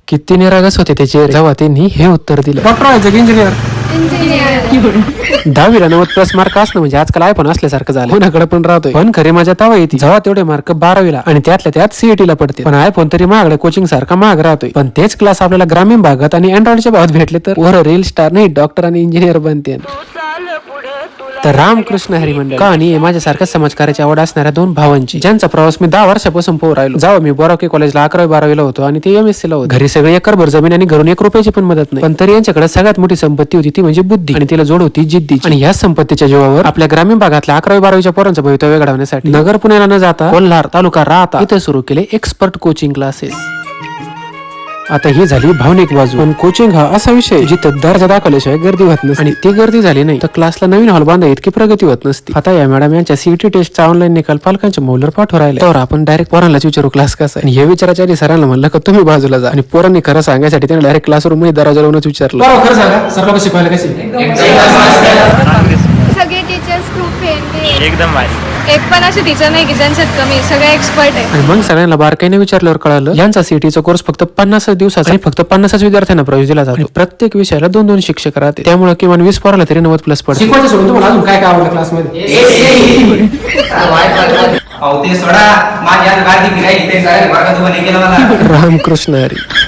किती निरागस होते त्याचे जेव्हा त्यांनी हे उत्तर दिलं. डॉक्टर व्हायचं की इंजिनियर? 10वीला 90+ मार्क असणं म्हणजे आजकाल iPhone असल्यासारखं झालं. कोणाकडे पण राहतोय. पण खरी मजा तेव्हा येते जेव्हा तेवढे मार्क 12वीला आणि त्यातल्या त्यात CET ला पडते. पण iPhone तरी महागडे कोचिंग सारखा महाग राहतोय. पण तेच क्लास आपल्याला ग्रामीण भागात आणि अँड्रॉइडच्या भावात भेटले तर वर रील स्टार नाही डॉक्टर आणि इंजिनियर बनते. तर रामकृष्ण हरी मंडळ कहाणी आहे माझ्यासारख्या समाजकार्याची आवड असणाऱ्या 2 भावांची, ज्यांचा प्रवास मी 10 वर्षापासून पोहोच राहिलो. जेव्हा मी बोरावके कॉलेजला 11वी-12वीला होतो आणि ते MSc ला होतो. घरी सगळे एकरभर जमीन आणि घरून 1 रुपयाची पण मदत नाही. पण तरी यांच्याकडे सगळ्यात मोठी संपत्ती होती ती म्हणजे बुद्धी आणि तिला जोड होती जिद्दी. आणि ह्या संपत्तीच्या जीवावर आपल्या ग्रामीण भागातल्या 11वी-12वीच्या पोरांचं भवितव्य घडवण्यासाठी नगर पुण्याला न जाता कोल्हार तालुका राहता इथे सुरू केले एक्सपर्ट कोचिंग क्लासेस. आता ही झाली भावनिक बाजू. पण कोचिंग हा असा विषय जिथं दर्जा दाखवल्याशिवाय गर्दी होत नसते आणि ती गर्दी झाली नाही तर क्लासला नवीन हॉल बांधा इतकी प्रगती होत नसती. आता या मॅडम यांच्या CET टेस्टचा ऑनलाईन निकाल पालकांच्या मोबाईलवर पाठवून राहिले तर आपण डायरेक्ट पोरांनाच विचारू क्लास कसा आहे. हे विचारायच्या आधी सरांना म्हणलं का तुम्ही बाजूला जा आणि पोरांनी खरं सांगायसाठी त्यांना डायरेक्ट क्लासरूम मध्ये दरवाजा लावूनच विचारलं. खरं सांगा सर लोक शिकवायला कशी? सगळे टीचर्स खूप फ्रेंडली एकदम भारी. एक पण असे टीचर नाही की ज्यांच्यात कमी, सगळे एक्सपर्ट आहे. आणि मग सगळ्यांना बारकाईने विचारल्यावर कळालं यांचा CETचा कोर्स फक्त 50 दिवसाचा आणि फक्त 50 विद्यार्थ्यांना प्रवेश दिला जातो. प्रत्येक विषयाला 2-2 शिक्षक राहते. त्यामुळे किमान 20 पोराला तरी 90+ पडते. शिकवायचं सोडून तुम्हाला अजून काय काय आवडलं क्लासमध्ये? ते सोडा माझ्या गाडी फिरायची ते वर्गात गेलं मला. रामकृष्ण हरी.